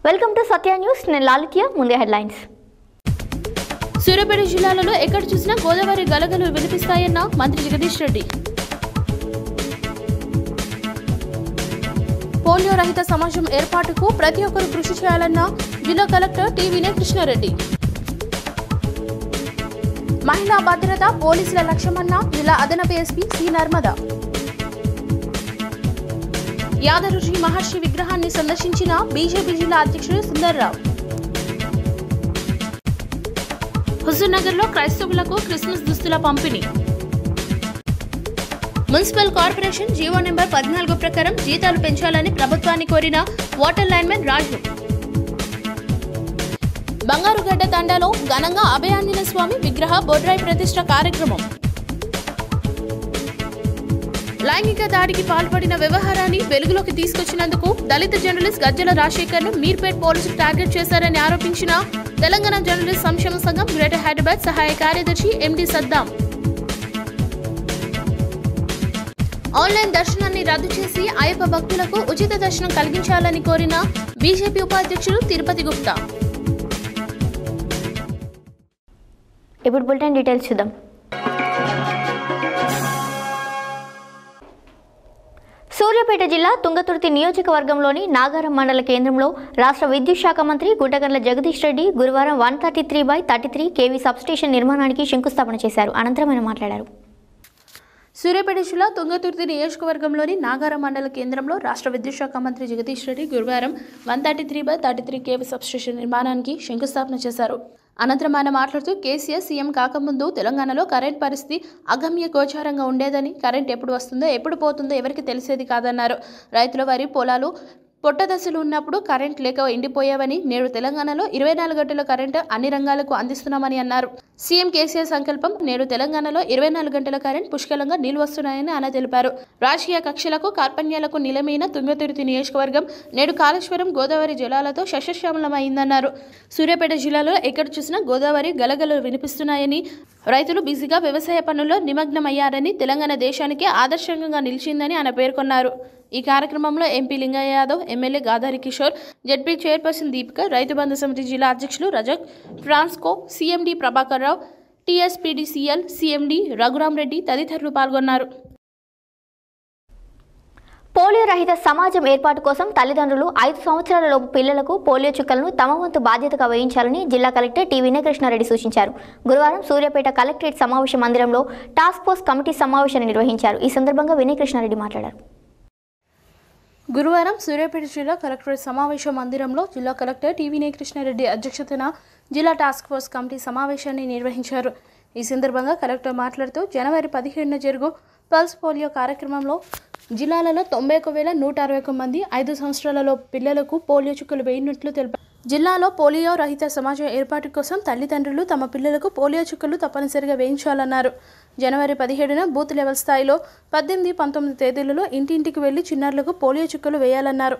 Welcome to Satya news. నేను లాలిత్య. ముందే headlines. Suryapet జిల్లాలో ఎక్కడ చూసినా గోదావరి గలగలు వినిపిస్తాయన్న మంత్రి జగదీష్ రెడ్డి. పోలియో రహిత సమాజం ఏర్పాటుకు ప్రతి ఒక్కరూ కృషి చేయాలన్న జిల్లా కలెక్టర్ టి వినయ్ కృష్ణారెడ్డి. మహిళా భద్రత పోలీసుల లక్ష్యమన్న జిల్లా అదనపు ఎస్పీ సి నర్మదా. యాదరుజీ మహర్షి విగ్రహాన్ని సందర్శించిన బీజేపీ జిల్లా అధ్యక్షుడు సుందర్రావు. హుజూర్నగర్ లో క్రైస్తవులకు క్రిస్మస్ దుస్తుల పంపిణీ. మున్సిపల్ కార్పొరేషన్ జీవో నెంబర్ 14 ప్రకారం జీతాలు పెంచాలని ప్రభుత్వాన్ని కోరిన వాటర్ లైన్మెన్ రాజు. బంగారుగడ్డ తండాలో ఘనంగా అభయాంజనేయ స్వామి విగ్రహ బొడ్రాయి ప్రతిష్ఠ కార్యక్రమం. లైంగిక దాడికి పాల్పడిన వ్యవహారాన్ని వెలుగులోకి తీసుకొచ్చినందుకు దళిత జర్నలిస్ట్ గజ్జల రాజశేఖర్ ను మీర్పేట్ పోలీసులు టార్గెట్ చేశారని ఆరోపించిన తెలంగాణ జర్నలిస్ట్ సంక్షేమ సంఘం గ్రేటర్ హైదరాబాద్ సహాయ కార్యదర్శి ఎండి సద్దాం. ఆన్లైన్ దర్శనాన్ని రద్దు చేసి అయ్యప్ప భక్తులకు ఉచిత దర్శనం కలిగించాలని కోరిన బీజేపీ ఉపాధ్యక్షుడు తిరుపతి గుప్తా. ఇప్పుడు బులెటిన్ డీటెయిల్స్ చూద్దాం. సూర్యాపేట జిల్లా తుంగతుర్తి నియోజకవర్గంలోని నాగారం మండల కేంద్రంలో రాష్ట్ర విద్యుత్ శాఖ మంత్రి గుంటగండ్ల జగదీష్ రెడ్డి గురువారం 133/33 kV సబ్స్టేషన్ నిర్మాణానికి శంకుస్థాపన చేశారు. అనంతరం ఆయన మాట్లాడారు. సూర్యాపేట జిల్లా తుంగతుర్తి నియోజకవర్గంలోని నాగారం మండల కేంద్రంలో రాష్ట్ర విద్యుత్ శాఖ మంత్రి జగదీష్ రెడ్డి గురువారం 133/33 kV సబ్స్టేషన్ నిర్మాణానికి శంకుస్థాపన చేశారు. అనంతరం ఆయన మాట్లాడుతూ కేసీఆర్ సీఎం కాకముందు తెలంగాణలో కరెంట్ పరిస్థితి అగమ్య గోచారంగా ఉండేదని, కరెంట్ ఎప్పుడు వస్తుందో ఎప్పుడు పోతుందో ఎవరికి తెలిసేది కాదన్నారు. రైతుల వారి పొలాలు పొట్టదశలు ఉన్నప్పుడు కరెంట్ లేక ఎండిపోయావని, నేడు తెలంగాణలో 24 గంటల కరెంటు అన్ని రంగాలకు అందిస్తున్నామని అన్నారు. సీఎం కేసీఆర్ సంకల్పం నేడు తెలంగాణలో 24 గంటల కరెంట్ పుష్కలంగా నీళ్లు వస్తున్నాయని ఆయన తెలిపారు. రాజకీయ కక్షలకు కార్పణ్యాలకు నిలమైన తుంగతుర్తి నియోజకవర్గం నేడు కాళేశ్వరం గోదావరి జలాలతో శస్యశ్యామలమైందన్నారు. సూర్యాపేట జిల్లాలో ఎక్కడ చూసినా గోదావరి గలగలలు వినిపిస్తున్నాయని, రైతులు బిజీగా వ్యవసాయ పనుల్లో నిమగ్నమయ్యారని, తెలంగాణ దేశానికి ఆదర్శంగా నిలిచిందని ఆయన పేర్కొన్నారు. ఈ కార్యక్రమంలో MP Lingaiah Yadav, MLA Gadari Kishore, ZP chairperson Deepika, Rythu Bandhu సమితి జిల్లా అధ్యక్షులు రజక్, ఫ్రాన్స్కో, సీఎండీ ప్రభాకర్ రావు, టీఎస్పీడీసీఎల్ సీఎండీ రఘురాం రెడ్డి తదితరులు పాల్గొన్నారు. పోలియో రహిత సమాజం ఏర్పాటు కోసం తల్లిదండ్రులు 5 సంవత్సరాలలోపు పిల్లలకు పోలియో చుక్కలను తమ వంతు బాధ్యతగా వహించాలని జిల్లా కలెక్టర్ టి వినయ్ కృష్ణారెడ్డి సూచించారు. గురువారం సూర్యాపేట కలెక్టరేట్ సమావేశ మందిరంలో టాస్క్ ఫోర్స్ కమిటీ సమావేశాన్ని నిర్వహించారు. ఈ సందర్భంగా వినయ్ కృష్ణారెడ్డి మాట్లాడారు. గురువారం సూర్యాపేట జిల్లా కలెక్టరేట్ సమావేశ మందిరంలో జిల్లా కలెక్టర్ టి వినయ్ కృష్ణారెడ్డి అధ్యక్షతన జిల్లా టాస్క్ ఫోర్స్ కమిటీ సమావేశాన్ని నిర్వహించారు. ఈ సందర్భంగా కలెక్టర్ మాట్లాడుతూ జనవరి 17న జరుగు పల్స్ పోలియో కార్యక్రమంలో జిల్లాలలో 91,161 మంది 5 సంవత్సరాలలో పిల్లలకు పోలియో చుక్కలు వేయినట్లు తెలిపారు. జిల్లాలో పోలియో రహిత సమాజం ఏర్పాటు కోసం తల్లిదండ్రులు తమ పిల్లలకు పోలియో చుక్కలు తప్పనిసరిగా వేయించాలన్నారు. జనవరి 17న బూత్ లెవెల్ స్థాయిలో 18, 19 తేదీలలో ఇంటింటికి వెళ్లి చిన్నారులకు పోలియో చుక్కలు వేయాలన్నారు.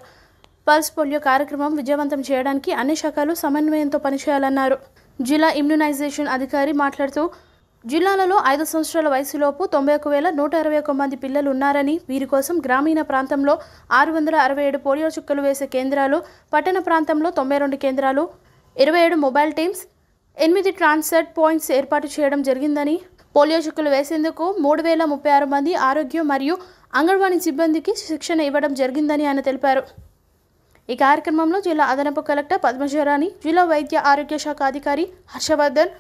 పల్స్ పోలియో కార్యక్రమం విజయవంతం చేయడానికి అన్ని శాఖలు సమన్వయంతో పనిచేయాలన్నారు. జిల్లా ఇమ్యునైజేషన్ అధికారి మాట్లాడుతూ జిల్లాలలో 5 సంవత్సరాల వయసులోపు 91,161 మంది పిల్లలు ఉన్నారని, వీరి కోసం గ్రామీణ ప్రాంతంలో 667 పోలియో చుక్కలు వేసే కేంద్రాలు, పట్టణ ప్రాంతంలో 92 కేంద్రాలు, 27 మొబైల్ టీమ్స్, 8 ట్రాన్స్ఫర్ పాయింట్స్ ఏర్పాటు చేయడం జరిగిందని, పోలియో చుక్కలు వేసేందుకు 3,036 మంది ఆరోగ్యం మరియు అంగన్వాడీ సిబ్బందికి శిక్షణ ఇవ్వడం జరిగిందని ఆయన తెలిపారు. ఈ కార్యక్రమంలో జిల్లా అదనపు కలెక్టర్ పద్మజరాణి, జిల్లా వైద్య ఆరోగ్య శాఖ అధికారి హర్షవర్ధన్,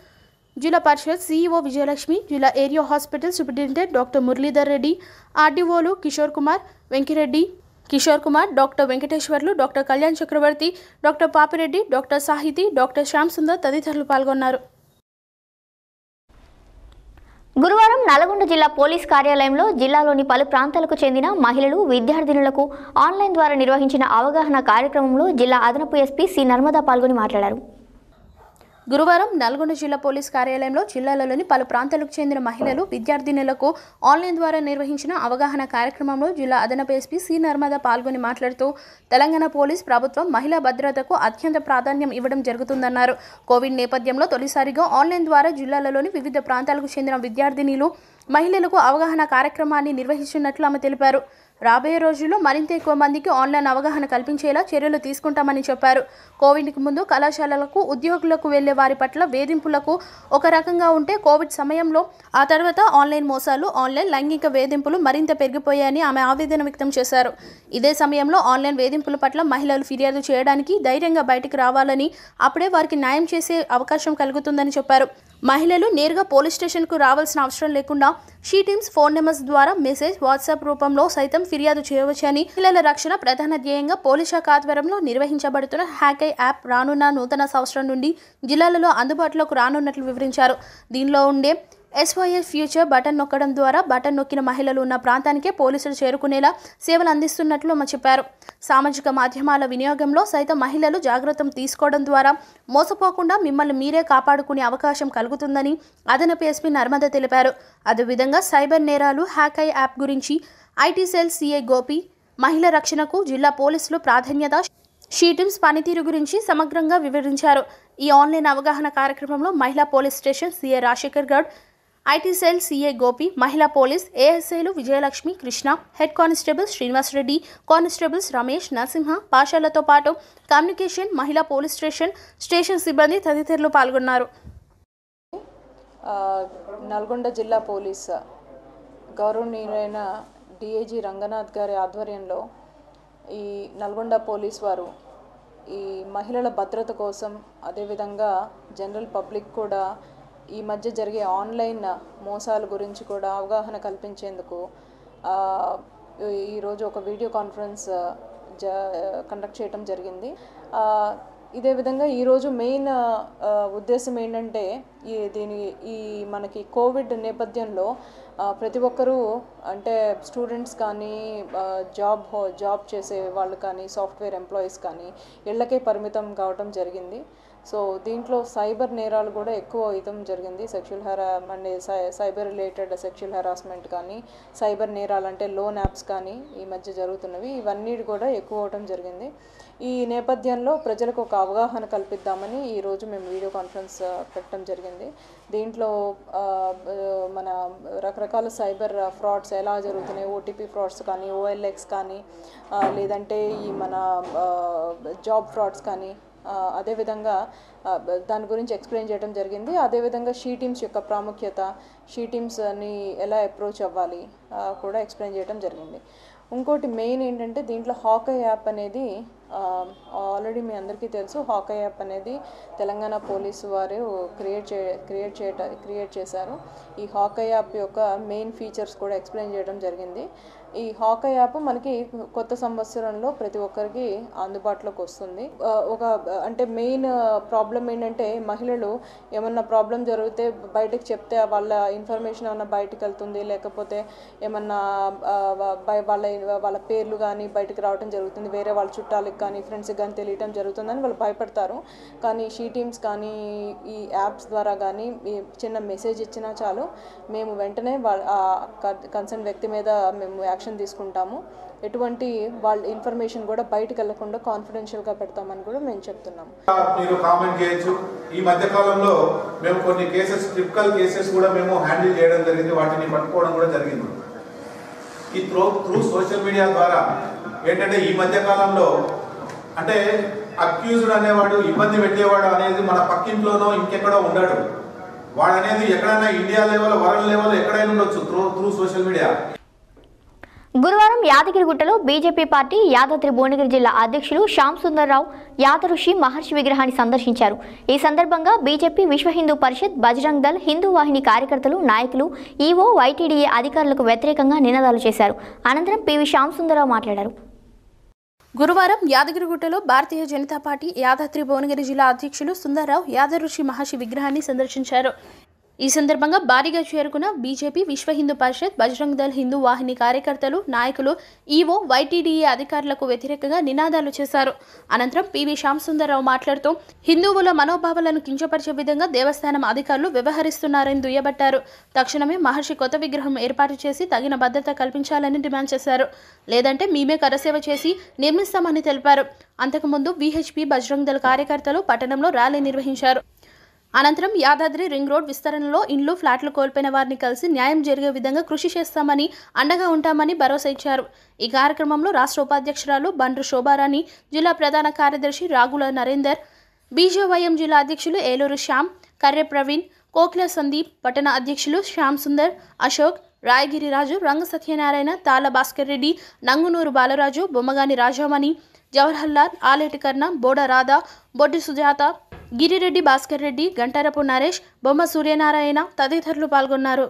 జిల్లా పరిషత్ సీఈఓ విజయలక్ష్మి, జిల్లా area hospital superintendent doctor Muralidhar Reddy, ఆర్డీఓలు Kishore Kumar, Venkireddy, doctor Venkateswarlu, doctor Kalyan Chakravarthi, doctor Papireddy, doctor Sahithi, doctor Shyam Sundar తదితరులు పాల్గొన్నారు. గురువారం నల్గొండ జిల్లా పోలీస్ కార్యాలయంలో జిల్లాలోని పలు ప్రాంతాలకు చెందిన మహిళలు, విద్యార్థినులకు ఆన్లైన్ ద్వారా నిర్వహించిన అవగాహన కార్యక్రమంలో జిల్లా అదనపు ఎస్పీ సి నర్మదా పాల్గొని మాట్లాడారు. గురువారం నల్గొండ జిల్లా పోలీస్ కార్యాలయంలో జిల్లాలోని పలు ప్రాంతాలకు చెందిన మహిళలు విద్యార్థినులకు ఆన్లైన్ ద్వారా నిర్వహించిన అవగాహన కార్యక్రమంలో జిల్లా అదనపు ఎస్పీ సి నర్మద పాల్గొని మాట్లాడుతూ తెలంగాణ పోలీస్ ప్రభుత్వం మహిళా భద్రతకు అత్యంత ప్రాధాన్యం ఇవ్వడం జరుగుతుందన్నారు. కోవిడ్ నేపథ్యంలో తొలిసారిగా ఆన్లైన్ ద్వారా జిల్లాలలోని వివిధ ప్రాంతాలకు చెందిన విద్యార్థినులు మహిళలకు అవగాహన కార్యక్రమాన్ని నిర్వహిస్తున్నట్లు ఆమె తెలిపారు. రాబోయే రోజుల్లో మరింత ఎక్కువ మందికి ఆన్లైన్ అవగాహన కల్పించేలా చర్యలు తీసుకుంటామని చెప్పారు. కోవిడ్కి ముందు కళాశాలలకు ఉద్యోగులకు వెళ్లే వారి పట్ల వేధింపులకు ఒక రకంగా ఉంటే కోవిడ్ సమయంలో ఆ తర్వాత ఆన్లైన్ మోసాలు, ఆన్లైన్ లైంగిక వేధింపులు మరింత పెరిగిపోయాయని ఆమె ఆవేదన వ్యక్తం చేశారు. ఇదే సమయంలో ఆన్లైన్ వేధింపుల పట్ల మహిళలు ఫిర్యాదు చేయడానికి ధైర్యంగా బయటికి రావాలని, అప్పుడే వారికి న్యాయం చేసే అవకాశం కలుగుతుందని చెప్పారు. మహిళలు నేరుగా పోలీస్ స్టేషన్కు రావాల్సిన అవసరం లేకుండా షీ టీమ్స్ ఫోన్ నెంబర్స్ ద్వారా మెసేజ్, వాట్సాప్ రూపంలో సైతం ఫిర్యాదు చేయవచ్చని, మహిళల రక్షణ ప్రధాన ధ్యేయంగా పోలీస్ శాఖ ఆధ్వర్యంలో నిర్వహించబడుతున్న హ్యాకై యాప్ రానున్న నూతన సంవత్సరం నుండి జిల్లాలలో అందుబాటులోకి రానున్నట్లు వివరించారు. దీనిలో ఉండే SYS ఫ్యూచర్ బటన్ నొక్కడం ద్వారా బటన్ నొక్కిన మహిళలు ఉన్న ప్రాంతానికే పోలీసులు చేరుకునేలా సేవలు అందిస్తున్నట్లు చెప్పారు. సామాజిక మాధ్యమాల వినియోగంలో సైతం మహిళలు జాగ్రత్తలు తీసుకోవడం ద్వారా మోసపోకుండా మిమ్మల్ని మీరే కాపాడుకునే అవకాశం కలుగుతుందని అదనపు ఎస్పీ నర్మద తెలిపారు. అదేవిధంగా సైబర్ నేరాలు, హ్యాకై యాప్ గురించి IT సెల్ CA గోపి మహిళా రక్షణకు జిల్లా పోలీసులు ప్రాధాన్యత, షీ టీమ్స్ పనితీరు గురించి సమగ్రంగా వివరించారు. ఈ ఆన్లైన్ అవగాహన కార్యక్రమంలో మహిళా police station CA Rajasekhar Goud, IT cell CA Gopi, మహిళా పోలీస్ ASIలు Vijayalakshmi, Krishna, head constable Srinivas Reddy, constables Ramesh, Narasimha, పాషాలతో పాటు కమ్యూనికేషన్, మహిళా పోలీస్ స్టేషన్ సిబ్బంది తదితరులు పాల్గొన్నారు. నల్గొండ జిల్లా పోలీస్ గౌరవనీయులైన DIG రంగనాథ్ గారి ఆధ్వర్యంలో ఈ నల్గొండ పోలీస్ వారు ఈ మహిళల భద్రత కోసం, అదేవిధంగా జనరల్ పబ్లిక్ కూడా ఈ మధ్య జరిగే ఆన్లైన్ మోసాల గురించి కూడా అవగాహన కల్పించేందుకు ఈరోజు ఒక వీడియో కాన్ఫరెన్స్ కండక్ట్ చేయడం జరిగింది. ఇదే విధంగా ఈరోజు మెయిన్ ఉద్దేశం ఏంటంటే ఈ మనకి కోవిడ్ నేపథ్యంలో ప్రతి ఒక్కరూ, అంటే స్టూడెంట్స్ కానీ, జాబ్ చేసే వాళ్ళు కానీ, సాఫ్ట్వేర్ ఎంప్లాయీస్ కానీ ఇళ్ళకే పరిమితం కావటం జరిగింది. సో దీంట్లో సైబర్ నేరాలు కూడా ఎక్కువ అవటం జరిగింది. సైబర్ రిలేటెడ్ సెక్షువల్ హెరాస్మెంట్ కానీ, సైబర్ నేరాలు అంటే లోన్ యాప్స్ కానీ ఈ మధ్య జరుగుతున్నవి, ఇవన్నీ కూడా ఎక్కువ అవటం జరిగింది. ఈ నేపథ్యంలో ప్రజలకు ఒక అవగాహన కల్పిద్దామని ఈరోజు మేము వీడియో కాన్ఫరెన్స్ పెట్టడం జరిగింది. దీంట్లో మన రకరకాల సైబర్ ఫ్రాడ్స్ ఎలా జరుగుతున్నాయి, OTP ఫ్రాడ్స్ కానీ, OLX కానీ, లేదంటే ఈ మన జాబ్ ఫ్రాడ్స్ కానీ, అదేవిధంగా దాని గురించి ఎక్స్ప్లెయిన్ చేయడం జరిగింది. అదేవిధంగా షీ టీమ్స్ యొక్క ప్రాముఖ్యత, షీ టీమ్స్ని ఎలా అప్రోచ్ అవ్వాలి కూడా ఎక్స్ప్లెయిన్ చేయడం జరిగింది. ఇంకోటి మెయిన్ ఏంటంటే దీంట్లో హాకై యాప్ అనేది ఆల్రెడీ మీ అందరికీ తెలుసు. హాకై యాప్ అనేది తెలంగాణ పోలీసు వారు క్రియేట్ చేశారు. ఈ హాకై యాప్ యొక్క మెయిన్ ఫీచర్స్ కూడా ఎక్స్ప్లెయిన్ చేయడం జరిగింది. ఈ హాకై యాప్ మనకి కొత్త సంవత్సరంలో ప్రతి ఒక్కరికి అందుబాటులోకి వస్తుంది. అంటే మెయిన్ ప్రాబ్లం ఏంటంటే మహిళలు ఏమన్నా ప్రాబ్లం జరిగితే బయటకు చెప్తే వాళ్ళ ఇన్ఫర్మేషన్ ఏమన్నా బయటకు వెళ్తుంది, లేకపోతే ఏమన్నా వాళ్ళ పేర్లు కానీ బయటకు రావడం జరుగుతుంది, వేరే వాళ్ళ చుట్టాలకు కానీ ఫ్రెండ్స్కి కానీ తెలియటం జరుగుతుందని వాళ్ళు భయపడతారు. కానీ షీ టీమ్స్ కానీ ఈ యాప్స్ ద్వారా కానీ చిన్న మెసేజ్ ఇచ్చినా చాలు, మేము వెంటనే కన్సర్న్ వ్యక్తి మీద మేము యాక్షన్ తీసుకుంటాము. ఎటువంటి వాళ్ళ ఇన్ఫర్మేషన్ కూడా బయటకు వెళ్లకుండా కాన్ఫిడెన్షియల్గా పెడతామని కూడా మేము చెప్తున్నాము. మీరు కామెంట్ చేయొచ్చు. ఈ మధ్య కాలంలో మేము కొన్ని క్రిటికల్ కేసెస్ కూడా మేము హ్యాండిల్ చేయడం జరిగింది, వాటిని పట్టుకోవడం కూడా జరిగింది. ఈ త్రూ సోషల్ మీడియా ద్వారా ఏంటంటే ఈ మధ్య కాలంలో అంటే అక్యూజ్డ్ అనేవాడు, ఇబ్బంది పెట్టేవాడు అనేది మన పక్కింట్లోనో ఇంకెక్కడో ఉండడు. వాడు అనేది ఎక్కడైనా ఇండియా లెవెల్, వరల్డ్ లెవెల్ ఎక్కడైనా ఉండొచ్చు త్రూ సోషల్ మీడియా. గురువారం యాదగిరిగుట్టలో బీజేపీ పార్టీ యాదాద్రి భువనగిరి జిల్లా అధ్యక్షులు శ్యామ్ సుందర్రావు యాదఋషి మహర్షి విగ్రహాన్ని సందర్శించారు. ఈ సందర్భంగా బీజేపీ విశ్వ హిందూ పరిషత్, బజరంగ్ దళ్, హిందూ వాహిని కార్యకర్తలు, నాయకులు, ఈవో, YTDA అధికారులకు వ్యతిరేకంగా నినాదాలు చేశారు. అనంతరం PV శ్యామ్ సుందర్రావు మాట్లాడారు. గురువారం యాదగిరిగుట్టలో భారతీయ జనతా పార్టీ యాదాద్రి భువనగిరి జిల్లా అధ్యక్షులు సుందర్రావు యాదఋషి మహర్షి విగ్రహాన్ని సందర్శించారు. ఈ సందర్భంగా భారీగా చేరుకున్న బీజేపీ, విశ్వ హిందూ పరిషత్, బజరంగ్ దళ్, హిందూ వాహిని కార్యకర్తలు, నాయకులు, ఈవో, వైటీడీఏ అధికారులకు వ్యతిరేకంగా నినాదాలు చేశారు. అనంతరం పివి శ్యాంసుందర్రావు మాట్లాడుతూ హిందువుల మనోభావాలను కించపరిచే విధంగా దేవస్థానం అధికారులు వ్యవహరిస్తున్నారని దుయ్యబట్టారు. తక్షణమే మహర్షి కొత్త విగ్రహం ఏర్పాటు చేసి తగిన భద్రత కల్పించాలని డిమాండ్ చేశారు. లేదంటే మేమే కరసేవ చేసి నిర్మిస్తామని తెలిపారు. అంతకుముందు విహెచ్పి, బజరంగ్ దళ్ కార్యకర్తలు పట్టణంలో ర్యాలీ నిర్వహించారు. అనంతరం యాదాద్రి రింగ్ రోడ్ విస్తరణలో ఇండ్లు, ఫ్లాట్లు కోల్పోయిన వారిని కలిసి న్యాయం జరిగే విధంగా కృషి చేస్తామని, అండగా ఉంటామని భరోసా ఇచ్చారు. ఈ కార్యక్రమంలో రాష్ట్ర ఉపాధ్యక్షురాలు బండ్రు శోభారాణి, జిల్లా ప్రధాన కార్యదర్శి రాగుల నరేందర్, బీజేవైఎం జిల్లా అధ్యక్షులు ఏలూరు శ్యామ్, కర్రె ప్రవీణ్, కోక్ల సందీప్, పట్టణ అధ్యక్షులు శ్యామ్ సుందర్, అశోక్, రాయగిరి రాజు, రంగ సత్యనారాయణ, తాళ భాస్కర్ రెడ్డి, నంగునూరు బాలరాజు, బొమ్మగాని రాజామణి, జవహర్లాల్, ఆలేటి కర్ణ, బోడ రాధా, బొడ్డి సుజాత, గిరిరెడ్డి భాస్కర్ రెడ్డి, గంటారపు నరేష్, బొమ్మ సూర్యనారాయణ తదితరులు పాల్గొన్నారు.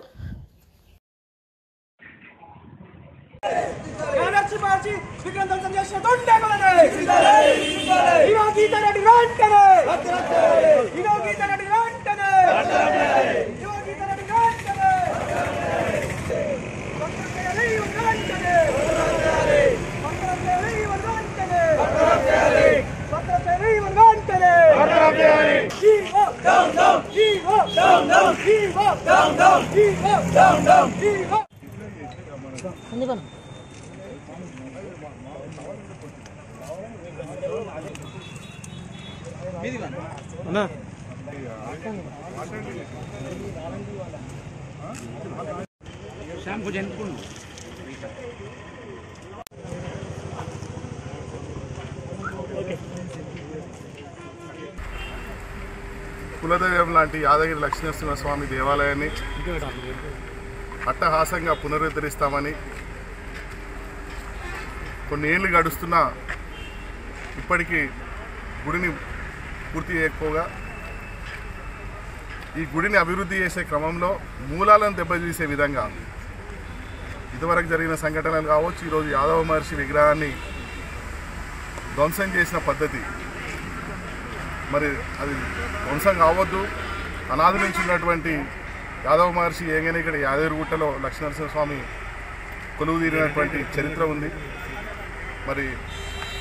కులదైవం లాంటి యాదగిరి లక్ష్మీనరసింహస్వామి దేవాలయాన్ని అట్టహాసంగా పునరుద్ధరిస్తామని కొన్ని ఏళ్ళు గడుస్తున్నా ఇప్పటికీ గుడిని పూర్తి చేయకపోగా ఈ గుడిని అభివృద్ధి చేసే క్రమంలో మూలాలను దెబ్బతీసే విధంగా ఇదివరకు జరిగిన సంఘటనలు కావచ్చు, ఈరోజు యాదవ మహర్షి విగ్రహాన్ని ధ్వంసం చేసిన పద్ధతి మరి అది ధ్వంసం కావద్దు. అనాది నుంచి ఉన్నటువంటి యాదవ మహర్షి ఏంగానే ఇక్కడ యాదగిరిగుట్టలో లక్ష్మీనరసింహస్వామి కొలువు తీరినటువంటి చరిత్ర ఉంది. మరి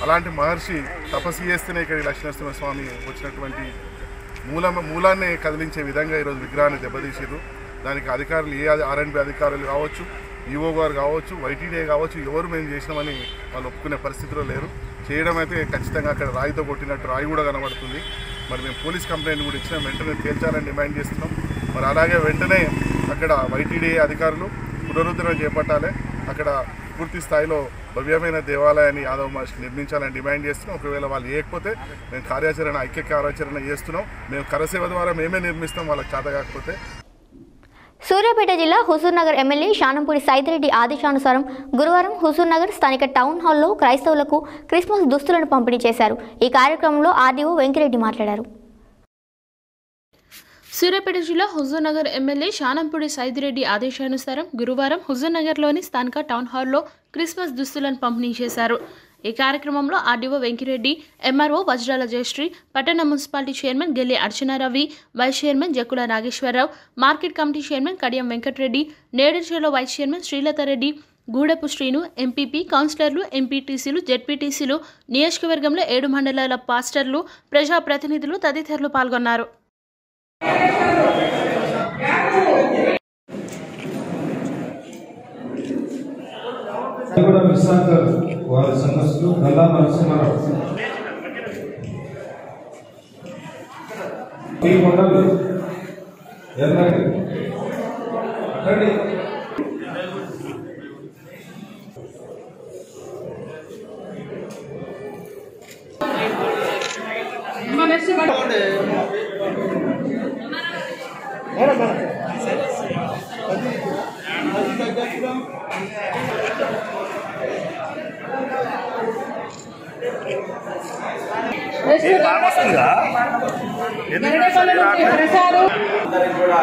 అలాంటి మహర్షి తపస్సు చేస్తేనే ఇక్కడ లక్ష్మీనరసింహస్వామి వచ్చినటువంటి మూలాన్ని కదిలించే విధంగా ఈరోజు విగ్రహాన్ని దెబ్బతీసారు. దానికి అధికారులు R&B అధికారులు కావచ్చు, ఈఓ గారు కావచ్చు, వైటీడీఏ కావచ్చు, ఎవరు మేము చేసినామని వాళ్ళు ఒప్పుకునే పరిస్థితిలో లేరు. చేయడం అయితే ఖచ్చితంగా అక్కడ రాయితో కొట్టినట్టు రాయి కూడా కనబడుతుంది. మరి మేము పోలీస్ కంప్లైంట్ కూడా ఇచ్చినాం, వెంటనే తేల్చాలని డిమాండ్ చేస్తున్నాం. మరి అలాగే వెంటనే అక్కడ వైటీడీఏ అధికారులు పునరుద్ధరణ చేపట్టాలి. అక్కడ పూర్తి స్థాయిలో భవ్యమైన దేవాలయాన్ని యాదవ మహర్షి నిర్మించాలని డిమాండ్ చేస్తున్నాం. ఒకవేళ వాళ్ళు చేయకపోతే మేము ఐక్య కార్యాచరణ చేస్తున్నాం. మేము కరసేవ ద్వారా మేమే నిర్మిస్తాం, వాళ్ళకి చేత కాకపోతే. సూర్యాపేట జిల్లా హుజూర్నగర్ ఎమ్మెల్యే శానంపూడి సైదిరెడ్డి ఆదేశానుసారం గురువారం హుజూర్నగర్ స్థానిక టౌన్ హాల్లో క్రైస్తవులకు క్రిస్మస్ దుస్తులను పంపిణీ చేశారు. ఈ కార్యక్రమంలో ఆర్డీఓ వెంకిరెడ్డి మాట్లాడారు. సూర్యాపేట జిల్లా హుజూర్నగర్ ఎమ్మెల్యే శానంపూడి సైదిరెడ్డి ఆదేశానుసారం గురువారం హుజూర్నగర్లోని స్థానిక టౌన్ హాల్లో క్రిస్మస్ దుస్తులను పంపిణీ చేశారు. ఈ కార్యక్రమంలో ఆర్డీఓ వెంకిరెడ్డి, ఎంఆర్ఓ వజ్రాల జయశ్రీ, పట్టణ municipality chairman Gelli Archanaravi, vice chairman Jakkula Nageswararao, market committee chairman Kadiyam Venkatareddy, నేడర్చలో vice chairman Srilathareddy, Gudepu Srinu, MPP, కౌన్సిలర్లు, ఎంపీటీసీలు, జెడ్పీటీసీలు, నియోజకవర్గంలో 7 మండలాల పాస్టర్లు, ప్రజాప్రతినిధులు తదితరులు పాల్గొన్నారు. వారి సంఘస్థులు గల్లా నరసింహారావు అందరికి కూడా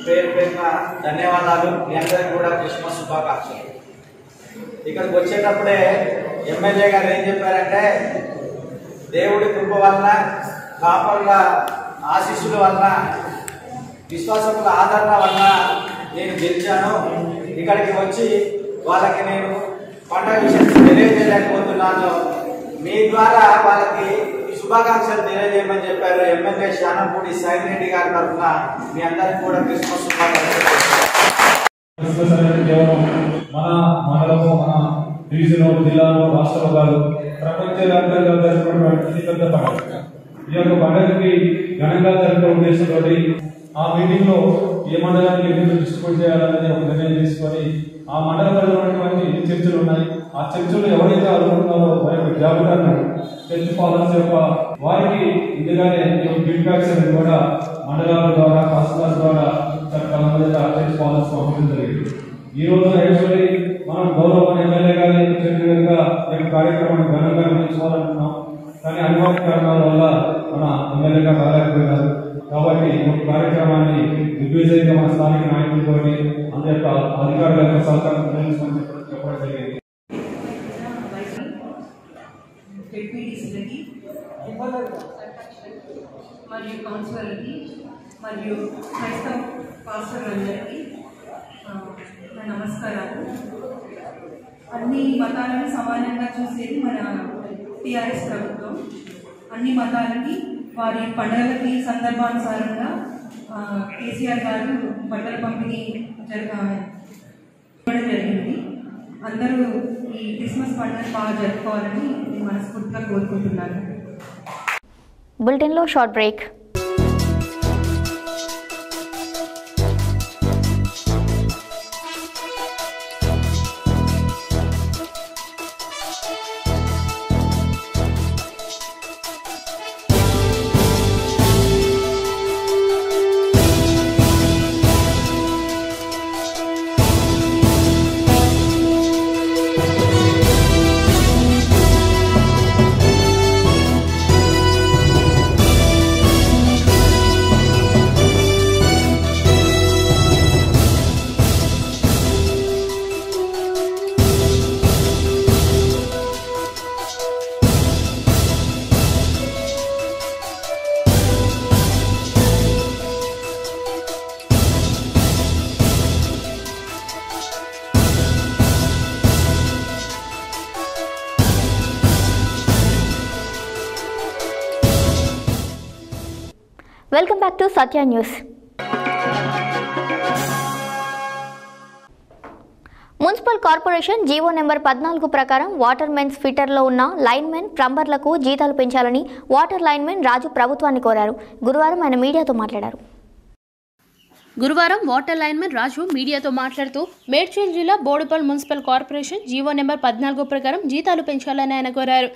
పేరు పేరున ధన్యవాదాలు. మీ అందరికి కూడా క్రిస్మస్ శుభాకాంక్షలు. ఇక్కడికి వచ్చేటప్పుడే ఎమ్మెల్యే గారు ఏం చెప్పారంటే, దేవుడి కృప వలన, కాపర్ల ఆశీస్సుల వలన విశ్వాసముల ఆదరణ వల్ల నేను గెలిచాను. ఇక్కడికి వచ్చి వాళ్ళకి నేను పండుగ విషయం తెలియజేయలేకపోతున్నాను. మీ ద్వారా వాళ్ళకి శుభాకాంక్షలు తెలియజేయమని చెప్పారు ఎమ్మెల్యే శానంపూడి సాయి రెడ్డి గారి తరఫున మీ అందరికీ కూడా క్రిస్మస్ శుభాకాంక్షలు. మన మండలము, మన డివిజన్, జిల్లాలో, రాష్ట్రంలో కాదు, ప్రపంచవ్యాప్తంగా జరుపుకున్నటువంటి పెద్ద పండుగ. ఈ యొక్క పండుగకి ఘనంగా జరుపుకునే ఉద్దేశంతో ఆ మీటింగ్ లో ఏ మండలానికి ఎందుకు డిస్ట్రిబ్యూట్ చేయాలనేది ఒక నిర్ణయం తీసుకొని ఆ మండల పరిధిలో ఉన్నటువంటి ఎన్ని చర్చలు ఉన్నాయి, ఆ చర్చలు ఎవరైతే అనుకుంటున్నారో వారి యొక్క జాబితాను చర్చ్ ఫాదర్స్ యొక్క వారికి ముందుగానే ఫీడ్బ్యాక్స్ అనేది కూడా మండలాల ద్వారా, కాస్టర్స్ ద్వారా చర్చ్ ఫాదర్స్ పంపడం జరిగింది. ఈ రోజు యాక్చువల్లీ మనం గౌరవ ఎమ్మెల్యే గారి చెప్పిన కార్యక్రమాన్ని ఘనంగా నిర్వహించుకోవాలనుకున్నాం. కానీ అనివార్య కారణాల వల్ల మన ఎమ్మెల్యే గారు రాలేకపోయినారు. కాబట్టి ఈ కార్యక్రమాన్ని దిగ్విజయంగా మన స్థానిక నాయకులతో అందరి యొక్క అధికారుల యొక్క సహకారం చెప్పడం జరిగింది. మరియు కౌన్సిలర్కి మరియు క్రైస్తవ పాస్టర్లందరికీ నమస్కారాలు. అన్ని మతాలను సమానంగా చూసేది మన టీఆర్ఎస్ ప్రభుత్వం. అన్ని మతాలకి వారి పండుగలకి సందర్భానుసారంగా కేసీఆర్ గారు బట్టల పంపిణీ జరిగింది. అందరూ ఈ క్రిస్మస్ పండుగ బాగా జరుపుకోవాలని మనస్ఫూర్తిగా కోరుకుంటున్నాను. బులెటిన్లో short break. Welcome back to Satya news. Municipal corporation GO number 14 ప్రకారం వాటర్ మెన్స్ ఫిట్టర్లో ఉన్న లైన్మెన్, ప్లంబర్లకు జీతాలు పెంచాలని వాటర్ లైన్మెన్ రాజు ప్రభుత్వాన్ని కోరారు. గురువారం ఆయన మీడియాతో మాట్లాడారు. గురువారం వాటర్ లైన్మెన్ రాజు మీడియాతో మాట్లాడుతూ మేడ్చల్ జిల్లా Boduppal municipal corporation GO number 14 ప్రకారం జీతాలు పెంచాలని ఆయన కోరారు.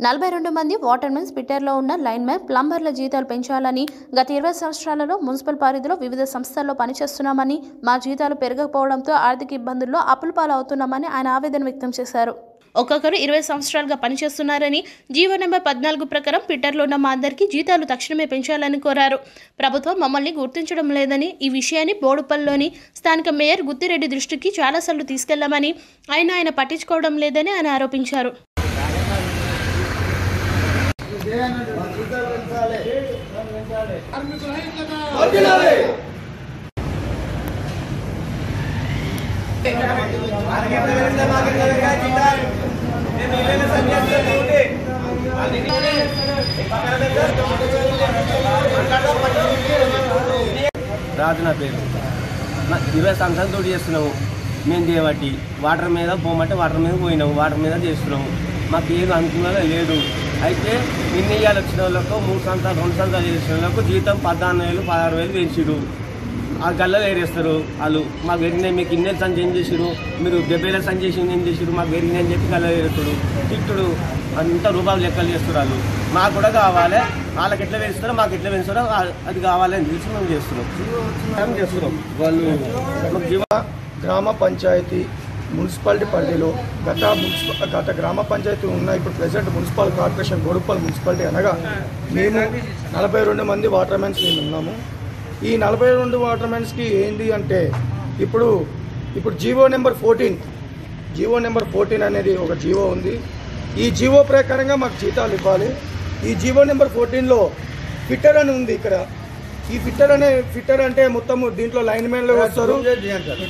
42 మంది వాటర్ మెన్స్ ఫిట్టర్లో ఉన్న లైన్మెన్, ప్లంబర్ల జీతాలు పెంచాలని, గత 20 సంవత్సరాలలో మున్సిపల్ పరిధిలో వివిధ సంస్థల్లో పనిచేస్తున్నామని, మా జీతాలు పెరగకపోవడంతో ఆర్థిక ఇబ్బందుల్లో అప్పుల పాలవుతున్నామని ఆయన ఆవేదన వ్యక్తం చేశారు. ఒక్కొక్కరు 20 సంవత్సరాలుగా పనిచేస్తున్నారని, జీవో నెంబర్ 14 ప్రకారం ఫిట్టర్లో ఉన్న మా అందరికీ జీతాలు తక్షణమే పెంచాలని కోరారు. ప్రభుత్వం మమ్మల్ని గుర్తించడం లేదని, ఈ విషయాన్ని బోడుపల్లిలోని స్థానిక మేయర్ గుత్తిరెడ్డి దృష్టికి చాలాసార్లు తీసుకెళ్లామని, ఆయన పట్టించుకోవడం లేదని ఆయన ఆరోపించారు. రాజు నా పేరు. 20 సంవత్సరాలతో చేస్తున్నాము మేము దేవట్టి. వాటర్ మీద పోమంటే వాటర్ మీద పోయినాము, వాటర్ మీద చేస్తున్నాము. మాకు ఏదో అనుకున్నదో లేదు. అయితే ఇన్ని ఇయ్యాలు వచ్చిన వాళ్ళకు 3 సంవత్సరాలు 2 సంవత్సరాలు చేసిన వాళ్ళకు జీతం 14,000 16,000 పెంచిరు. ఆ గల్లలో ఏరేస్తారు వాళ్ళు. మాకు ఎరిగినాయి, మీకు ఇన్నేళ్ళు సంచి ఏం చేసిరు, మీరు 70,000 సంచి చేసి ఏం చేసిరు, మాకు ఎరిగినాయి అని చెప్పి గల్లలో ఏరుతాడు, తిట్టుడు, అంత రూపాయలు లెక్కలు చేస్తారు వాళ్ళు. మాకు కూడా కావాలి, వాళ్ళకి ఎట్లా పెంచుతారో మాకు ఎట్లా పెంచుతారో అది కావాలని తెలిసి మేము చేస్తున్నాం. వాళ్ళు గ్రామ పంచాయతీ మున్సిపాలిటీ పరిధిలో గత గ్రామ పంచాయతీ ఉన్న ఇప్పుడు present municipal corporation Boduppal municipality అనగా మేము 42 మంది వాటర్మెన్స్ మేము ఉన్నాము. ఈ 42 వాటర్మెన్స్కి ఏంటి అంటే ఇప్పుడు జీవో నెంబర్ 14 అనేది ఒక జీవో ఉంది. ఈ జీవో ప్రకారంగా మాకు జీతాలు ఇవ్వాలి. ఈ జీవో నెంబర్ 14లో ఫిట్టర్ అని ఉంది. ఇక్కడ ఈ ఫిట్టర్ అంటే మొత్తం దీంట్లో లైన్ మ్యాన్లు వస్తారు,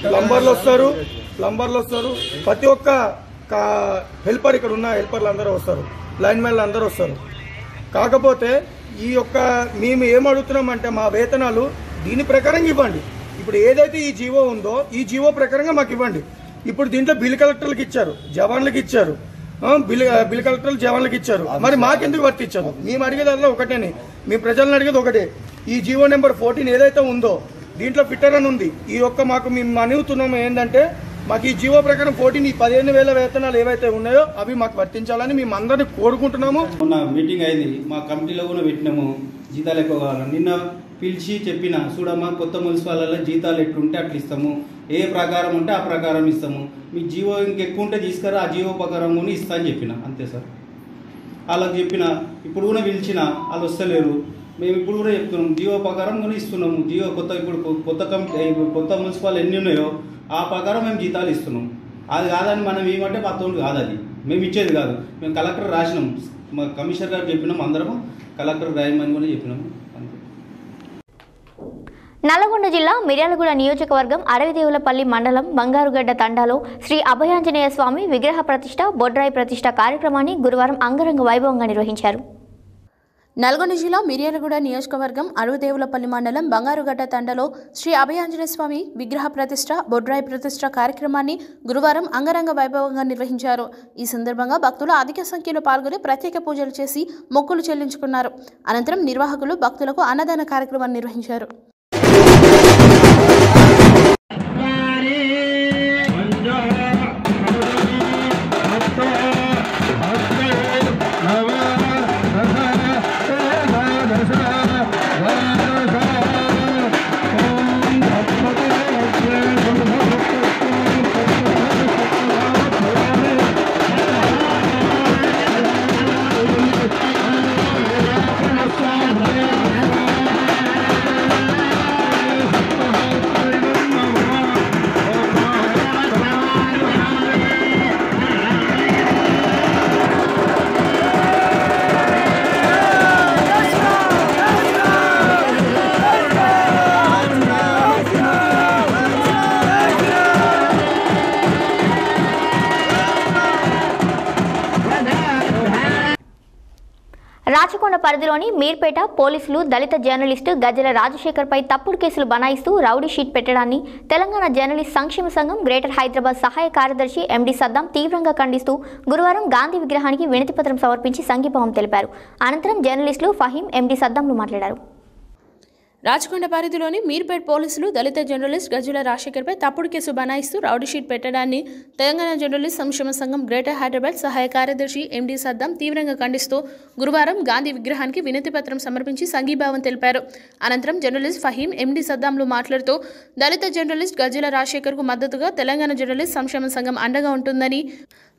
ప్లంబర్లు వస్తారు, ప్రతి ఒక్క హెల్పర్ ఇక్కడ ఉన్న హెల్పర్లు అందరూ వస్తారు, లైన్ మ్యాన్లు అందరూ వస్తారు. కాకపోతే ఈ యొక్క మేము ఏం అడుగుతున్నామంటే మా వేతనాలు దీని ప్రకారం ఇవ్వండి. ఇప్పుడు ఏదైతే ఈ జీవో ఉందో ఈ జీవో ప్రకారంగా మాకు ఇవ్వండి. ఇప్పుడు దీంట్లో బిల్ కలెక్టర్లకు ఇచ్చారు, జవాన్లకు ఇచ్చారు, బిల్ కలెక్టర్లు జవాన్లకు ఇచ్చారు, మరి మాకెందుకు వర్తించారు? మేము అడిగేదాల్లో ఒకటేనే, మీ ప్రజలను అడిగేది ఒకటే. ఈ జీవో నెంబర్ 14 ఏదైతే ఉందో దీంట్లో ఫిట్టర్ అని ఉంది. ఈ యొక్క మాకు మేము అనుగుతున్నాము ఏంటంటే మాకు ఈ జీవో ప్రకారం 14 15,000 వేతనాలు ఏవైతే ఉన్నాయో అవి మాకు వర్తించాలని మేము అందరినీ కోరుకుంటున్నాము. మొన్న మీటింగ్ అయింది, మా కమిటీలో కూడా పెట్టినాము జీతాలు ఎక్కువ కావాలి. నిన్న పిలిచి చెప్పిన చూడమ్మా కొత్త మున్సిపాలలో జీతాలు ఎట్లుంటే అట్లా ఇస్తాము, ఏ ప్రకారం ఉంటే ఆ ప్రకారం ఇస్తాము, మీ జీవో ఇంకెక్కువ ఉంటే తీసుకురా ఆ జీవో ప్రకారం కూడా ఇస్తా అని చెప్పిన. అంతే సార్, వాళ్ళకి చెప్పిన. ఇప్పుడు కూడా పిలిచిన వాళ్ళు వస్తలేరు. మేము ఇప్పుడు కూడా చెప్తున్నాం జీవో ప్రకారం కూడా ఇస్తున్నాము. జీవో కొత్త మున్సిపాల్ ఎన్ని ఉన్నాయో ఆ ప్రకారం మేము జీతాలు ఇస్తున్నాం. అది కాదని మనం ఏమంటే మొత్తం కాదు, అది మేము ఇచ్చేది కాదు. మేము కలెక్టర్ రాసినాం, మా కమిషనర్ గారు చెప్పినాం, అందరము కలెక్టర్ రాయమని కూడా చెప్పినాము. నల్లగొండ జిల్లా మిర్యాలగూడ నియోజకవర్గం అడవిదేవులపల్లి మండలం బంగారుగడ్డ తండాలో శ్రీ అభయాంజనేయ స్వామి విగ్రహ ప్రతిష్ఠ బొడ్రాయి ప్రతిష్ఠ కార్యక్రమాన్ని గురువారం అంగరంగ వైభవంగా నిర్వహించారు. నల్గొండ జిల్లా మిర్యాలగూడ నియోజకవర్గం అడవిదేవులపల్లి మండలం బంగారుగడ్డ తండలో శ్రీ అభయాంజనేయ స్వామి విగ్రహ ప్రతిష్ఠ బొడ్రాయి ప్రతిష్ఠ కార్యక్రమాన్ని గురువారం అంగరంగ వైభవంగా నిర్వహించారు. ఈ సందర్భంగా భక్తులు అధిక సంఖ్యలో పాల్గొని ప్రత్యేక పూజలు చేసి మొక్కులు చెల్లించుకున్నారు. అనంతరం నిర్వాహకులు భక్తులకు అన్నదాన కార్యక్రమాన్ని నిర్వహించారు. రాచకొండ పరిధిలోని మీర్పేట పోలీసులు దళిత జర్నలిస్టు గజ్జల రాజశేఖర్పై తప్పుడు కేసులు బనాయిస్తూ రౌడీ షీట్ పెట్టడాన్ని తెలంగాణ జర్నలిస్ట్ సంక్షేమ సంఘం గ్రేటర్ హైదరాబాద్ సహాయ కార్యదర్శి ఎండి సద్దాం తీవ్రంగా ఖండిస్తూ గురువారం గాంధీ విగ్రహానికి వినతిపత్రం సమర్పించి సంఘీభావం తెలిపారు. అనంతరం జర్నలిస్టులు ఫహీం ఎండి సద్దాంలు మాట్లాడారు. రాచకొండ పరిధిలోని మీర్పేట్ పోలీసులు దళిత జర్నలిస్ట్ గజ్జల రాజశేఖర్పై తప్పుడు కేసు బనాయిస్తూ రౌడీ షీట్ పెట్టడాన్ని తెలంగాణ జర్నలిస్ట్ సంక్షేమ సంఘం గ్రేటర్ హైదరాబాద్ సహాయ కార్యదర్శి ఎండి సద్దాం తీవ్రంగా ఖండిస్తూ గురువారం గాంధీ విగ్రహానికి వినతి పత్రం సమర్పించి సంఘీభావం తెలిపారు. అనంతరం జర్నలిస్ట్ ఫహీం ఎండి సద్దాంలు మాట్లాడుతూ దళిత జర్నలిస్ట్ గజ్జల రాజశేఖర్కు మద్దతుగా తెలంగాణ జర్నలిస్ట్ సంక్షేమ సంఘం అండగా ఉంటుందని,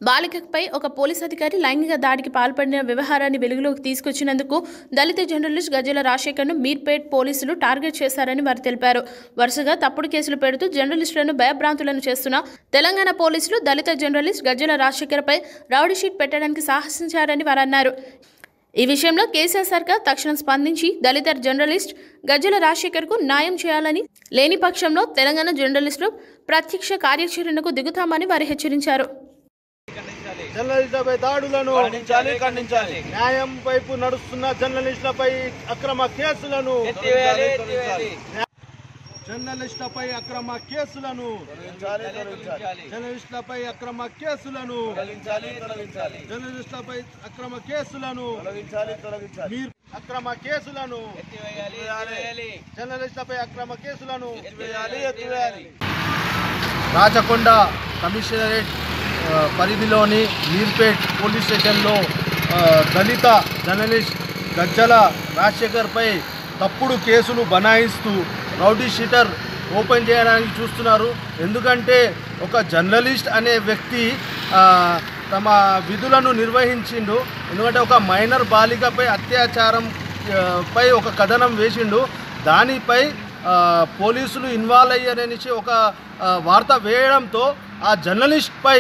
బాలికపై ఒక పోలీస్ అధికారి లైంగిక దాడికి పాల్పడిన వ్యవహారాన్ని వెలుగులోకి తీసుకొచ్చినందుకు దళిత జర్నలిస్ట్ గజ్జల రాజశేఖర్ను మీర్పేట్ పోలీసులు టార్గెట్ చేశారని వారు తెలిపారు. వరుసగా తప్పుడు కేసులు పెడుతూ జర్నలిస్టులను భయభ్రాంతులను చేస్తున్న తెలంగాణ పోలీసులు దళిత జర్నలిస్ట్ గజ్జల రాజశేఖర్పై రౌడీ షీట్ పెట్టడానికి సాహసించారని వారు అన్నారు. ఈ విషయంలో కేసీఆర్ సర్కార్ తక్షణం స్పందించి దళిత జర్నలిస్ట్ గజ్జల రాజశేఖర్కు న్యాయం చేయాలని, లేని పక్షంలో తెలంగాణ జర్నలిస్టులు ప్రత్యక్ష కార్యాచరణకు దిగుతామని వారు హెచ్చరించారు. జర్నలిస్టులపై దాడులను ఖండించాలి. న్యాయం వైపు నడుస్తున్న జర్నలిస్టులపై అక్రమ కేసులను జర్నలిస్టులపై అక్రమ కేసులను జర్నలిస్టులపై అక్రమ కేసులను జర్నలిస్టులపై అక్రమ కేసులను అక్రమ కేసులను జర్నలిస్టులపై అక్రమ కేసులను రాచకొండ కమిషనరేట్ పరిధిలోని మీర్పేట్ పోలీస్ స్టేషన్లో దళిత జర్నలిస్ట్ గజ్జల రాజశేఖర్పై తప్పుడు కేసులు బనాయిస్తూ రౌడీ షీటర్ ఓపెన్ చేయడానికి చూస్తున్నారు. ఎందుకంటే ఒక జర్నలిస్ట్ అనే వ్యక్తి తమ విధులను నిర్వహించిండు. ఎందుకంటే ఒక మైనర్ బాలికపై అత్యాచారం పై ఒక కథనం వేసిండు. దానిపై పోలీసులు ఇన్వాల్వ్ అయ్యారనేసి ఒక వార్త వేయడంతో ఆ జర్నలిస్ట్పై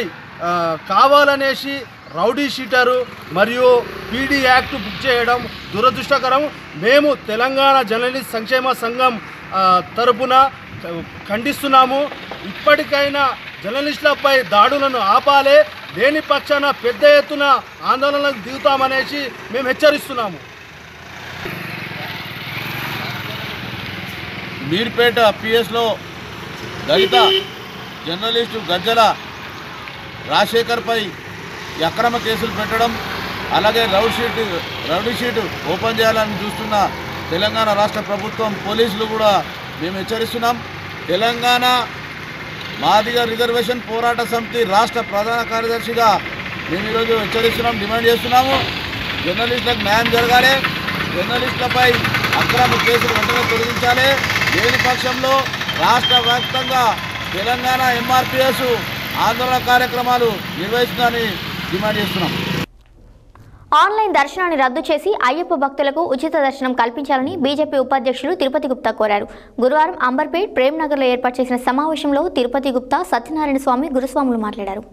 కావాలనేసి రౌడీ షీటరు మరియు పీడీ యాక్ట్ బుక్ చేయడం దురదృష్టకరం. మేము తెలంగాణ జర్నలిస్ట్ సంక్షేమ సంఘం తరపున ఖండిస్తున్నాము. ఇప్పటికైనా జర్నలిస్టులపై దాడులను ఆపాలే, లేని పక్షాన పెద్ద ఎత్తున ఆందోళనకు దిగుతామనేసి మేము హెచ్చరిస్తున్నాము. మీర్పేట పిఎస్లో దళిత జర్నలిస్టు గజ్జల రాజశేఖర్పై అక్రమ కేసులు పెట్టడం, అలాగే రౌడీ షీటు ఓపెన్ చేయాలని చూస్తున్న తెలంగాణ రాష్ట్ర ప్రభుత్వం, పోలీసులు కూడా మేము హెచ్చరిస్తున్నాం. తెలంగాణ మాదిగ రిజర్వేషన్ పోరాట సమితి రాష్ట్ర ప్రధాన కార్యదర్శిగా మేము ఈరోజు హెచ్చరిస్తున్నాం, డిమాండ్ చేస్తున్నాము. జర్నలిస్టులకు న్యాయం జరగాలి, జర్నలిస్టులపై అక్రమ కేసులు వెంటనే తొలగించాలి. లేని పక్షంలో రాష్ట్ర వ్యాప్తంగా తెలంగాణ ఎంఆర్పిఎస్ ఆందోళన కార్యక్రమాలు నిర్వహిస్తుందని డిమాండ్ చేస్తున్నాం. ఆన్లైన్ దర్శనాన్ని రద్దు చేసి అయ్యప్ప భక్తులకు ఉచిత దర్శనం కల్పించాలని బీజేపీ ఉపాధ్యక్షులు తిరుపతి గుప్తా కోరారు. గురువారం అంబర్పేట్ ప్రేమ్నగర్లో ఏర్పాటు చేసిన సమావేశంలో తిరుపతి గుప్తా, సత్యనారాయణ స్వామి, గురుస్వాములు మాట్లాడారు.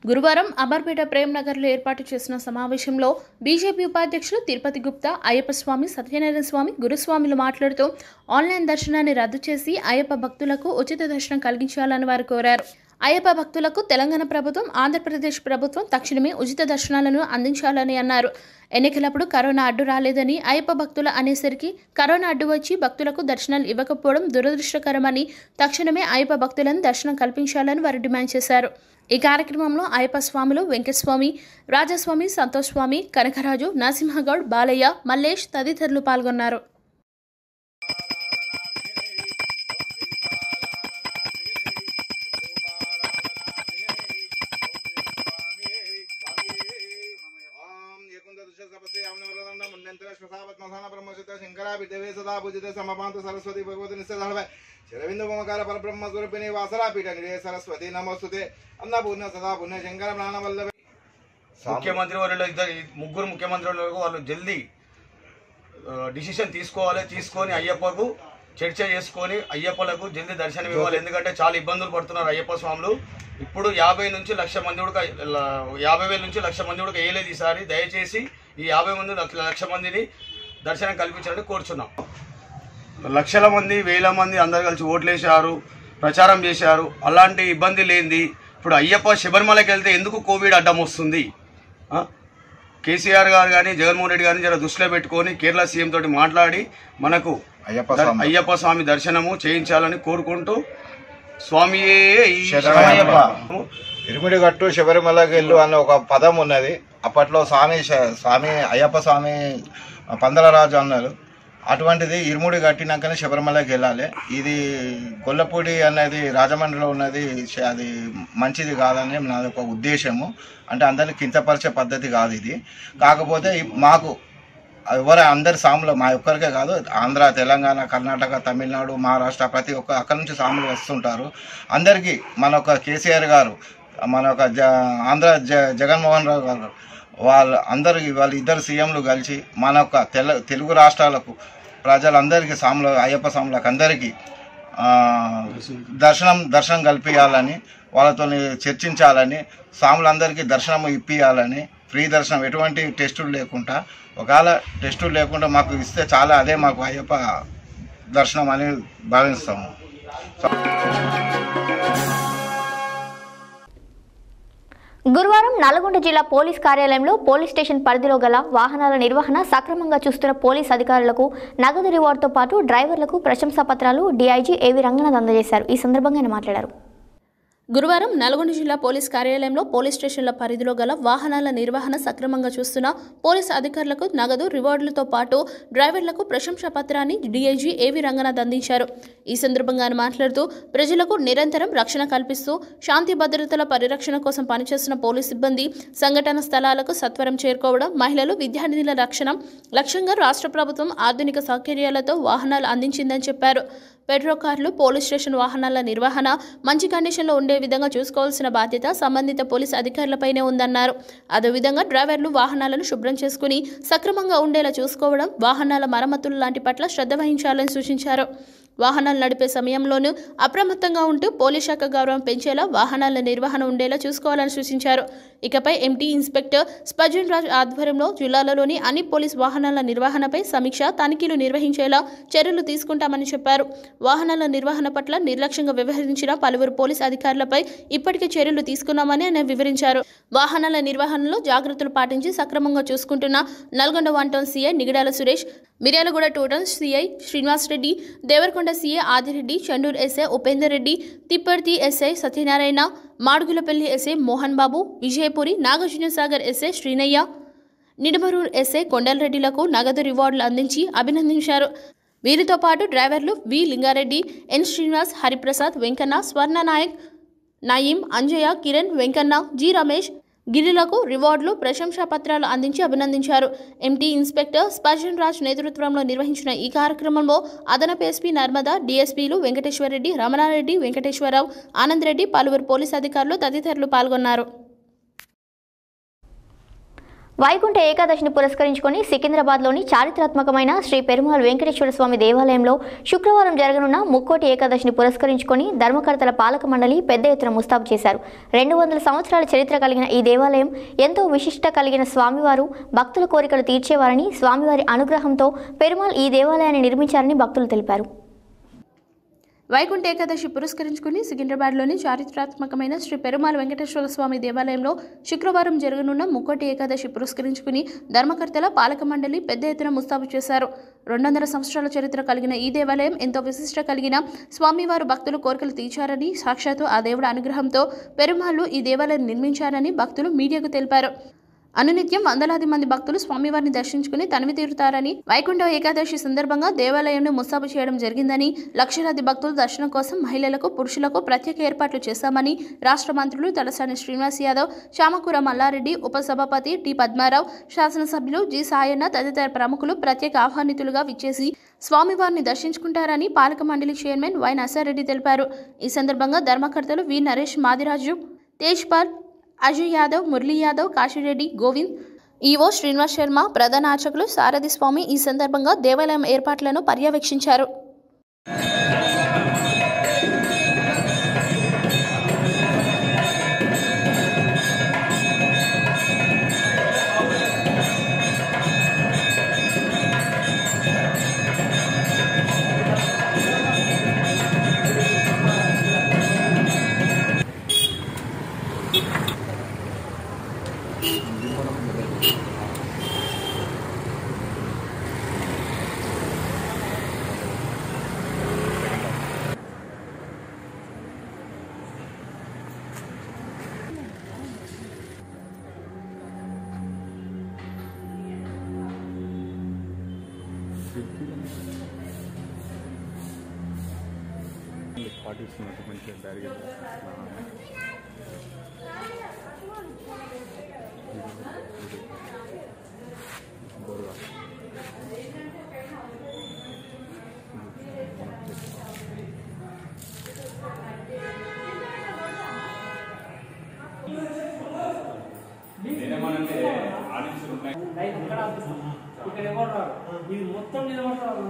గురువారం అంబర్పేట ప్రేమ్నగర్లో ఏర్పాటు చేసిన సమావేశంలో బీజేపీ ఉపాధ్యక్షులు తిరుపతి గుప్తా, అయ్యప్ప స్వామి, సత్యనారాయణ స్వామి, గురుస్వాములు మాట్లాడుతూ ఆన్లైన్ దర్శనాన్ని రద్దు చేసి అయ్యప్ప భక్తులకు ఉచిత దర్శనం కలిగించాలని వారు కోరారు. అయ్యప్ప భక్తులకు తెలంగాణ ప్రభుత్వం, ఆంధ్రప్రదేశ్ ప్రభుత్వం తక్షణమే ఉచిత దర్శనాలను అందించాలని అన్నారు. ఎన్నికలప్పుడు కరోనా అడ్డు రాలేదని అయ్యప్ప భక్తులు అనేసరికి కరోనా అడ్డు వచ్చి భక్తులకు దర్శనాలు ఇవ్వకపోవడం దురదృష్టకరమని తక్షణమే అయ్యప్ప భక్తులను దర్శనం కల్పించాలని వారు డిమాండ్ చేశారు. ఈ కార్యక్రమంలో అయ్యప్ప స్వాములు వెంకటస్వామి, రాజస్వామి, సంతోష్ స్వామి, కనకరాజు, నరసింహగౌడ్, బాలయ్య, మల్లేష్ తదితరులు పాల్గొన్నారు. శరవిందోమకార పరబ్రహ్మ స్వరూపిణి వాసరాపీఠ నిలయ సరస్వతి నమోస్తుతే అన్నపూర్ణ సదా పుణ్య శంకర ప్రాణవల్లభ. ముఖ్యమంత్రి వర్యులు ముగ్గురు ముఖ్యమంత్రులకు వాళ్ళు జల్దీ డిసిషన్ తీసుకొని అయ్యప్పకు చర్చ చేసుకొని అయ్యప్పలకు జల్దీ దర్శనం ఇవ్వాలి. ఎందుకంటే చాలా ఇబ్బందులు పడుతున్నారు అయ్యప్ప స్వాములు. ఇప్పుడు 50,000 నుంచి 1,00,000 మంది కూడా 50,000 నుంచి 1,00,000 మంది కూడా వేయలేదు ఈసారి. దయచేసి ఈ 50 మంది 1,00,000 మందిని దర్శనం కల్పించాలని కోరుచున్నాం. లక్షల మంది, వేల మంది అందరు కలిసి ఓట్లేశారు, ప్రచారం చేశారు. అలాంటి ఇబ్బంది లేనిది ఇప్పుడు అయ్యప్ప శబరిమలకి వెళ్తే ఎందుకు కోవిడ్ అడ్డం వస్తుంది? కేసీఆర్ గారు కానీ జగన్మోహన్ రెడ్డి గారిని జర దృష్టిలో పెట్టుకొని కేరళ సీఎం తోటి మాట్లాడి మనకు అయ్యప్ప స్వామి దర్శనము చేయించాలని కోరుకుంటూ స్వామి ఇరుమిడిగట్టు శబరిమలకి వెళ్ళు అన్న ఒక పదం ఉన్నది. అప్పట్లో స్వామి అయ్యప్ప స్వామి పందలరాజు అన్నారు. అటువంటిది ఇరుముడి కట్టినాకనే శబరిమలకి వెళ్ళాలి. ఇది గొల్లపూడి అనేది రాజమండ్రిలో ఉన్నది, అది మంచిది కాదని నాది ఒక ఉద్దేశము. అంటే అందరిని కించపరిచే పద్ధతి కాదు ఇది. కాకపోతే మాకు అందరి సాములు, మా ఒక్కరికే కాదు, ఆంధ్ర, తెలంగాణ, కర్ణాటక, తమిళనాడు, మహారాష్ట్ర ప్రతి ఒక్క అక్కడి నుంచి సాములు వస్తుంటారు. అందరికీ మన ఒక కేసీఆర్ గారు, మన ఒక ఆంధ్ర జగన్మోహన్ రావు గారు, వాళ్ళ ఇద్దరు సీఎంలు కలిసి మన యొక్క తెలుగు రాష్ట్రాలకు ప్రజలందరికీ అయ్యప్ప స్వాములకు అందరికీ దర్శనం కల్పించాలని, వాళ్ళతో చర్చించాలని, స్వాములందరికీ దర్శనం ఇప్పించాలని, ఫ్రీ దర్శనం ఎటువంటి టెస్టులు లేకుండా, ఒకవేళ టెస్టులు లేకుండా మాకు ఇస్తే చాలా, అదే మాకు అయ్యప్ప దర్శనం అని భావిస్తాము. గురువారం నల్గొండ జిల్లా పోలీస్ కార్యాలయంలో పోలీస్ స్టేషన్ పరిధిలో గల వాహనాల నిర్వహణ సక్రమంగా చూస్తున్న పోలీస్ అధికారులకు నగదు రివార్డుతో పాటు డ్రైవర్లకు ప్రశంసా పత్రాలు డీఐజీ ఏవి రంగనాథ్ అందజేశారు. ఈ సందర్భంగా ఆయన మాట్లాడారు. గురువారం నల్గొండ జిల్లా పోలీస్ కార్యాలయంలో పోలీస్ స్టేషన్ల పరిధిలో గల వాహనాల నిర్వహణ సక్రమంగా చూస్తున్న పోలీస్ అధికారులకు నగదు రివార్డులతో పాటు డ్రైవర్లకు ప్రశంసా పత్రాన్ని డీఐజీ ఏవి రంగనాథ్ అందించారు. ఈ సందర్భంగా ఆయన మాట్లాడుతూ ప్రజలకు నిరంతరం రక్షణ కల్పిస్తూ శాంతి భద్రతల పరిరక్షణ కోసం పనిచేస్తున్న పోలీస్ సిబ్బంది సంఘటన స్థలాలకు సత్వరం చేరుకోవడం, మహిళలు, విద్యార్థినుల రక్షణ లక్ష్యంగా రాష్ట్ర ప్రభుత్వం ఆధునిక సౌకర్యాలతో వాహనాలు అందించిందని చెప్పారు. పెట్రో కార్లు, పోలీస్ స్టేషన్ వాహనాల నిర్వహణ మంచి కండిషన్లో ఉండే విధంగా చూసుకోవాల్సిన బాధ్యత సంబంధిత పోలీస్ అధికారులపైనే ఉందన్నారు. అదేవిధంగా డ్రైవర్లు వాహనాలను శుభ్రం చేసుకుని సక్రమంగా ఉండేలా చూసుకోవడం, వాహనాల మరమ్మతులు లాంటి పట్ల శ్రద్ధ వహించాలని సూచించారు. వాహనాలు నడిపే సమయంలోనూ అప్రమత్తంగా ఉంటూ పోలీస్ శాఖ గౌరవం పెంచేలా వాహనాల నిర్వహణ ఉండేలా చూసుకోవాలని సూచించారు. ఇకపై ఎంటీ ఇన్స్పెక్టర్ స్పజన్ రాజ్ ఆధ్వర్యంలో జిల్లాలలోని అన్ని పోలీస్ వాహనాల నిర్వహణపై సమీక్ష తనిఖీలు నిర్వహించేలా చర్యలు తీసుకుంటామని చెప్పారు. వాహనాల నిర్వహణ పట్ల నిర్లక్ష్యంగా వ్యవహరించిన పలువురు పోలీస్ అధికారులపై ఇప్పటికే చర్యలు తీసుకున్నామని ఆయన వివరించారు. వాహనాల నిర్వహణలో జాగ్రత్తలు పాటించి సక్రమంగా చూసుకుంటున్న Nalgonda 1 town CI Nigadala Suresh, Miryalaguda 2 town CI Srinivas Reddy, Devarakonda CI Adireddy, Chandur SI Upender Reddy, Tipparthi SI Satyanarayana, Madugulapalli SI Mohan Babu, Vijayapuri Nagarjunasagar SI Srinaiah, Nidamaruru SI కొండలరెడ్డిలకు నగదు రివార్డులు అందించి అభినందించారు. వీరితో పాటు డ్రైవర్లు V Lingareddy, N Srinivas, Hariprasad, Venkanna, Swarnanayak, Nayeem, Anjaiah, Kiran, Venkanna, G Ramesh, గిరిలకు రివార్డులు, ప్రశంసా పత్రాలు అందించి అభినందించారు. ఎంటీ ఇన్స్పెక్టర్ స్పజన్ రాజ్ నేతృత్వంలో నిర్వహించిన ఈ కార్యక్రమంలో అదనపు ఎస్పీ నర్మదా, డీఎస్పీలు వెంకటేశ్వరరెడ్డి, రమణారెడ్డి, వెంకటేశ్వరరావు, ఆనందరెడ్డి, పలువురు పోలీసు అధికారులు తదితరులు పాల్గొన్నారు. వైకుంఠ ఏకాదశిని పురస్కరించుకొని సికింద్రాబాద్లోని చారిత్రాత్మకమైన శ్రీ పెరుమాళ్ వెంకటేశ్వర స్వామి దేవాలయంలో శుక్రవారం జరగనున్న ముక్కోటి ఏకాదశిని పురస్కరించుకొని ధర్మకర్తల పాలక మండలి పెద్ద ఎత్తున ముస్తాబు చేశారు. 200 సంవత్సరాల చరిత్ర కలిగిన ఈ దేవాలయం ఎంతో విశిష్ట కలిగిన స్వామివారు భక్తుల కోరికలు తీర్చేవారని, స్వామివారి అనుగ్రహంతో పెరుమాళ్ ఈ దేవాలయాన్ని నిర్మించారని భక్తులు తెలిపారు. వైకుంఠ ఏకాదశి పురస్కరించుకుని సికింద్రాబాద్లోని చారిత్రాత్మకమైన శ్రీ పెరుమాళ్ వెంకటేశ్వర స్వామి దేవాలయంలో శుక్రవారం జరగనున్న ముక్కోటి ఏకాదశి పురస్కరించుకుని ధర్మకర్తల పాలక మండలి పెద్ద ఎత్తున ముస్తాబు చేశారు. 200 సంవత్సరాల చరిత్ర కలిగిన ఈ దేవాలయం ఎంతో విశిష్ట కలిగిన స్వామివారు భక్తులు కోరికలు తీర్చారని, సాక్షాత్తు ఆ దేవుడి అనుగ్రహంతో పెరుమాళ్లు ఈ దేవాలయం నిర్మించారని భక్తులు మీడియాకు తెలిపారు. అనునిత్యం వందలాది మంది భక్తులు స్వామివారిని దర్శించుకుని తనివి తీరుతారని, వైకుంఠ ఏకాదశి సందర్భంగా దేవాలయాన్ని ముస్తాబు చేయడం జరిగిందని, లక్షలాది భక్తుల దర్శనం కోసం మహిళలకు, పురుషులకు ప్రత్యేక ఏర్పాట్లు చేశామని రాష్ట్ర మంత్రులు తలసాని శ్రీనివాస్ యాదవ్, చామకూర మల్లారెడ్డి, ఉపసభాపతి టి పద్మారావు, శాసనసభ్యులు జి సాయన్న తదితర ప్రముఖులు ప్రత్యేక ఆహ్వానితులుగా విచ్చేసి స్వామివారిని దర్శించుకుంటారని పాలక మండలి చైర్మన్ వై నర్సారెడ్డి తెలిపారు. ఈ సందర్భంగా ధర్మకర్తలు వి నరేష్, మాదిరాజు, తేజ్పాల్, అజయ్ యాదవ్, మురళీ యాదవ్, కాశీరెడ్డి, గోవింద్, ఈవో శ్రీనివాస్ శర్మ, ప్రధాన అర్చకులు సారథి స్వామి ఈ సందర్భంగా దేవాలయం ఏర్పాట్లను పర్యవేక్షించారు. పాటిస్తున్నట్టు మంచిగా బ్యారిగేడ్ నేనేమనంటే ఆడిషన్ ఉన్నాయి ఇక్కడ ఎవరు రారు, ఇది మొత్తం నిలబడతారు.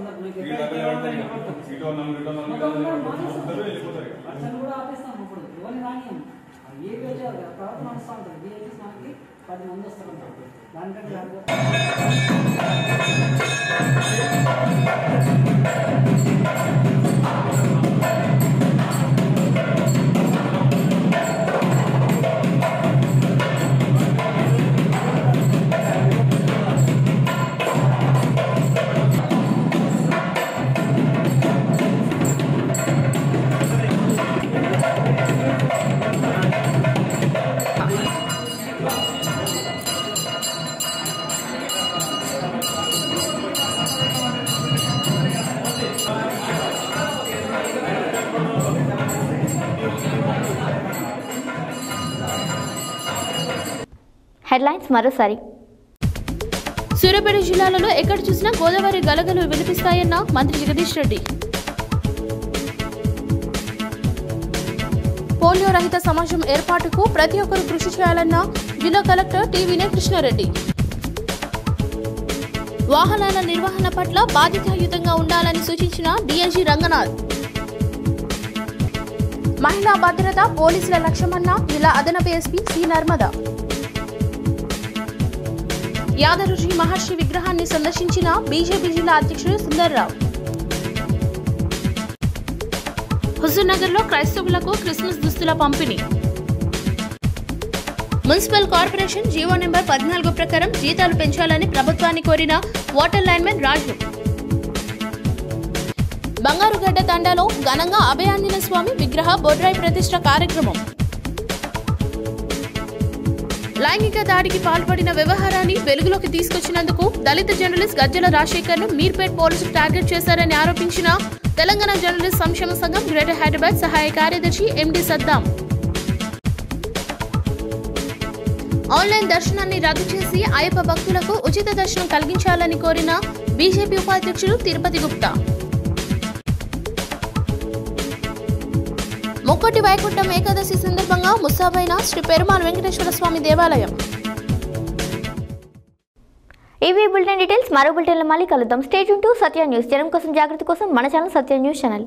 కూడా ఆపేస్తాం. ఇప్పుడు ఎవరిని రాని ఏ ప్రవర్తన నడుస్తూ ఉంటుంది. బీఎస్సీ మనకి 10 మంది వస్తారు. దానికంటే హెడ్లైన్స్ మరోసారి. సూర్యాపేట జిల్లాలో ఎక్కడ చూసినా గోదావరి గలగలు వినిపిస్తాయన్న మంత్రి జగదీష్ రెడ్డి. పోలియో రహిత సమాజం ఏర్పాటుకు ప్రతి ఒక్కరూ కృషి చేయాలన్న జిల్లా కలెక్టర్ టి వినయ్ కృష్ణారెడ్డి. వాహనాల నిర్వహణ పట్ల బాధ్యతాయుతంగా ఉండాలని సూచించిన డీఐజీ రంగనాథ్. మహిళా భద్రత పోలీసుల లక్ష్యమన్న జిల్లా అదనపు ఎస్పీ సి నర్మదా. యాదరుజీ మహర్షి విగ్రహాన్ని సందర్శించిన బీజేపీ జిల్లా అధ్యక్షుడు సుందర్రావు. హుజూర్నగర్ లో క్రైస్తవులకు క్రిస్మస్ దుస్తుల పంపిణీ. మున్సిపల్ కార్పొరేషన్ జీవో నెంబర్ 14 ప్రకారం జీతాలు పెంచాలని ప్రభుత్వాన్ని కోరిన వాటర్ లైన్మెన్ రాజు. బంగారుగడ్డ తండాలో ఘనంగా అభయాంజనేయ స్వామి విగ్రహ బొడ్రాయి ప్రతిష్ఠ కార్యక్రమం. లైంగిక దాడికి పాల్పడిన వ్యవహారాన్ని వెలుగులోకి తీసుకొచ్చినందుకు దళిత జర్నలిస్ట్ గజ్జల రాజశేఖర్ ను మీర్పేట్ పోలీసులు టార్గెట్ చేశారని ఆరోపించిన తెలంగాణ జర్నలిస్ట్ సంక్షేమ సంఘం గ్రేటర్ హైదరాబాద్ సహాయ కార్యదర్శి ఎండి సద్దాం. ఆన్లైన్ దర్శనాన్ని రద్దు చేసి అయ్యప్ప భక్తులకు ఉచిత దర్శనం కలిగించాలని కోరిన బీజేపీ ఉపాధ్యక్షుడు తిరుపతి గుప్తా. ముక్కోటి వైకుంఠం ఏకాదశి సందర్భంగా ముస్తాబైన శ్రీ పెరుమాళ్ వెంకటేశ్వర స్వామి దేవాలయం. ఇవి బులెటిన్ డీటెయిల్స్. మరో బులెటిన్లో మళ్ళీ కలుద్దాం. Stay tune to Satya news. జనం కోసం జాగృతి కోసం మన ఛానల్ సత్య న్యూస్ ఛానల్.